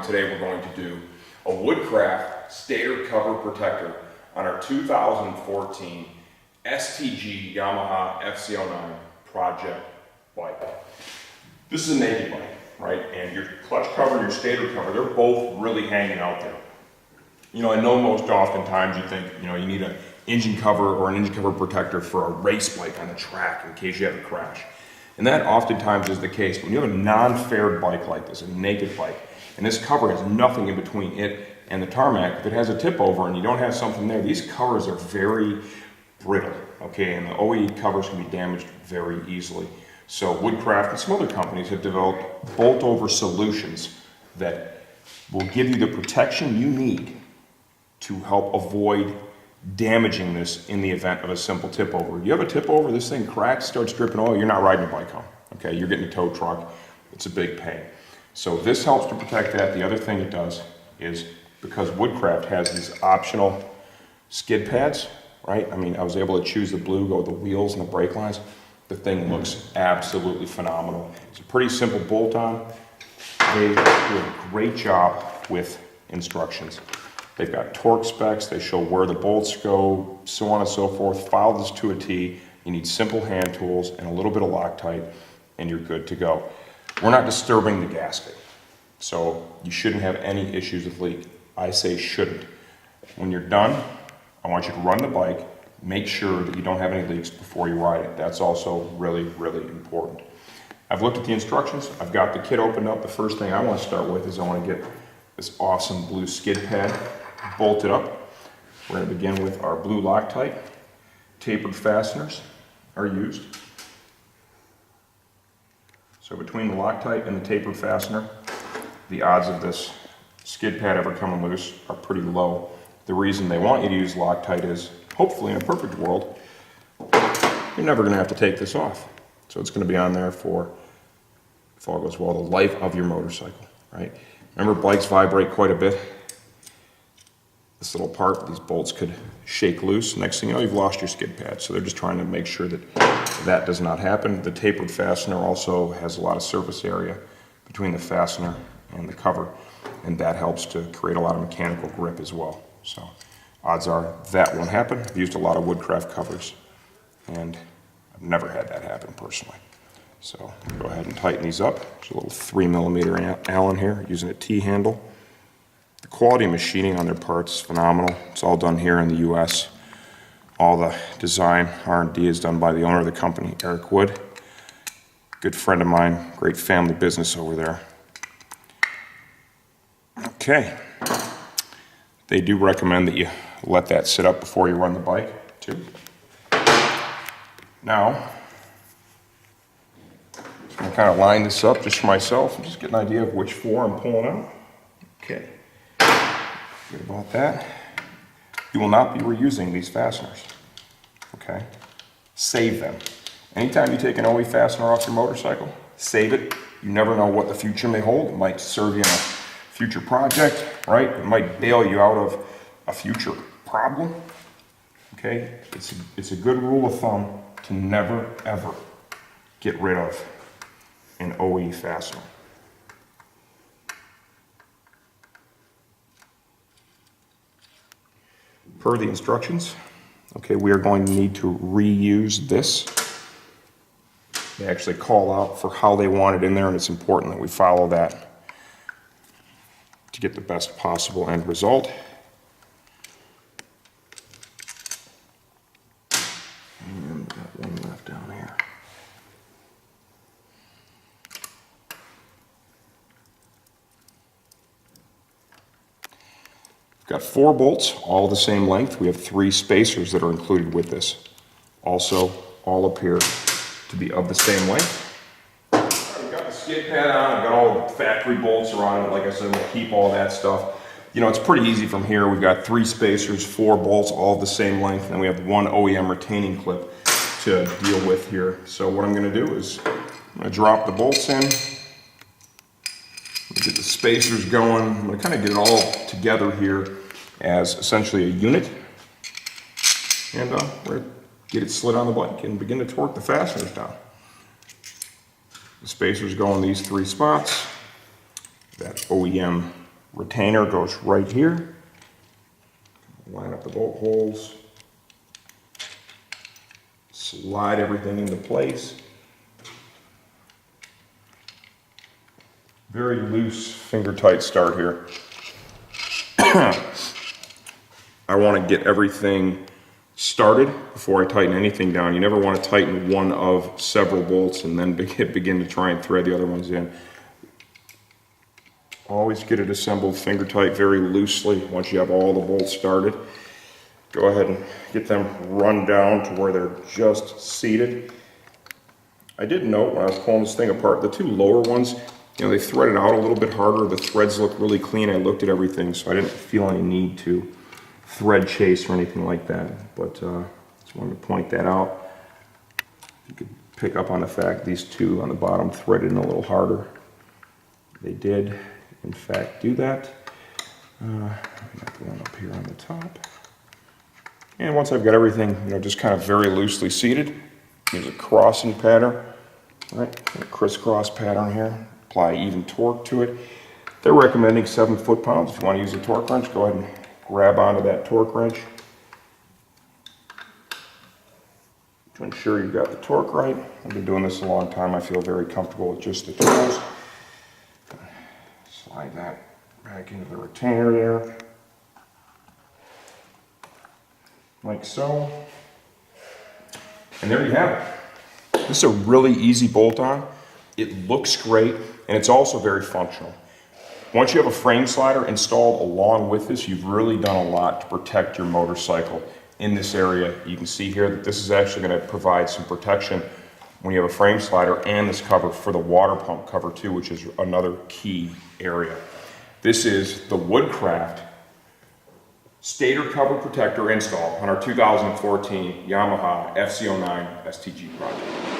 today we're going to do a Woodcraft Stator Cover Protector on our 2014 STG Yamaha FZ-09 project bike. This is a naked bike, right? And your clutch cover and your stator cover, they're both really hanging out there. You know, I know most oftentimes you think, you know, you need an engine cover or an engine cover protector for a race bike on the track in case you have a crash. And that oftentimes is the case. When you have a non-faired bike like this, a naked bike, and this cover has nothing in between it and the tarmac, if it has a tip over and you don't have something there, these covers are very brittle, okay? And the OE covers can be damaged very easily. So Woodcraft and some other companies have developed bolt-over solutions that will give you the protection you need to help avoid damaging this in the event of a simple tip over. You have a tip over, this thing cracks, starts dripping oil, you're not riding your bike home, okay? You're getting a tow truck, it's a big pain. So this helps to protect that. The other thing it does is, because Woodcraft has these optional skid pads, right? I mean, I was able to choose the blue, go with the wheels and the brake lines. The thing looks absolutely phenomenal. It's a pretty simple bolt-on. They do a great job with instructions. They've got torque specs, they show where the bolts go, so on and so forth. File this to a T. You need simple hand tools and a little bit of Loctite, and you're good to go. We're not disturbing the gasket, so you shouldn't have any issues with leak. I say shouldn't. When you're done, I want you to run the bike, make sure that you don't have any leaks before you ride it. That's also really, really important. I've looked at the instructions, I've got the kit opened up. The first thing I want to start with is I want to get this awesome blue skid pad bolted up. We're going to begin with our blue Loctite. Tapered fasteners are used. So between the Loctite and the tapered fastener, the odds of this skid pad ever coming loose are pretty low. The reason they want you to use Loctite is, hopefully in a perfect world, you're never going to have to take this off. So it's going to be on there for, if all goes well, the life of your motorcycle, right? Remember, bikes vibrate quite a bit. This little part, these bolts could shake loose. Next thing you know, you've lost your skid pad. So they're just trying to make sure that that does not happen. The tapered fastener also has a lot of surface area between the fastener and the cover, and that helps to create a lot of mechanical grip as well. So odds are that won't happen. I've used a lot of Woodcraft covers, and I've never had that happen personally. So go ahead and tighten these up. There's a little 3mm Allen here, using a T-handle. The quality of machining on their parts is phenomenal. It's all done here in the US. All the design, R&D is done by the owner of the company, Eric Wood. Good friend of mine, great family business over there. Okay. They do recommend that you let that sit up before you run the bike, too. Now, I'm going to kind of line this up just for myself and just get an idea of which four I'm pulling out. Okay. Good about that. You will not be reusing these fasteners. Okay? Save them. Anytime you take an OE fastener off your motorcycle, save it. You never know what the future may hold. It might serve you in a future project, right? It might bail you out of a future problem. Okay? It's a good rule of thumb to never, ever get rid of an OE fastener. Per the instructions, okay, we are going to need to reuse this. They actually call out for how they want it in there, and it's important that we follow that to get the best possible end result. And we've got one left down here. Got 4 bolts, all the same length. We have 3 spacers that are included with this. Also, all appear to be of the same length. I've got the skid pad on, I've got all the factory bolts around it. Like I said, we'll keep all that stuff. You know, it's pretty easy from here. We've got 3 spacers, 4 bolts, all of the same length, and then we have 1 OEM retaining clip to deal with here. So what I'm gonna do is, I'm gonna drop the bolts in, get the spacers going. I'm going to kind of get it all together here as essentially a unit. And we're going to get it slid on the bike and begin to torque the fasteners down. The spacers go in these 3 spots. That OEM Retainer goes right here. Line up the bolt holes. Slide everything into place. Very loose, finger tight start here. I want to get everything started before I tighten anything down. You never want to tighten one of several bolts and then begin to try and thread the other ones in. Always get it assembled finger tight very loosely once you have all the bolts started. Go ahead and get them run down to where they're just seated. I did note when I was pulling this thing apart, the two lower ones, you know, they threaded out a little bit harder. The threads look really clean. I looked at everything, so I didn't feel any need to thread chase or anything like that. But just wanted to point that out. You could pick up on the fact these two on the bottom threaded in a little harder. They did, in fact, do that. Got the one up here on the top. And once I've got everything, you know, just kind of very loosely seated, use a crossing pattern, right? A crisscross pattern here. Apply even torque to it. They're recommending 7 foot-pounds. If you want to use a torque wrench, go ahead and grab onto that torque wrench to ensure you've got the torque right. I've been doing this a long time. I feel very comfortable with just the tools. Slide that back into the retainer there, like so. And there you have it. This is a really easy bolt-on. It looks great, and it's also very functional. Once you have a frame slider installed along with this, you've really done a lot to protect your motorcycle in this area. You can see here that this is actually going to provide some protection when you have a frame slider and this cover for the water pump cover too, which is another key area. This is the Woodcraft Stator Cover Protector install on our 2014 Yamaha FZ-09 STG project.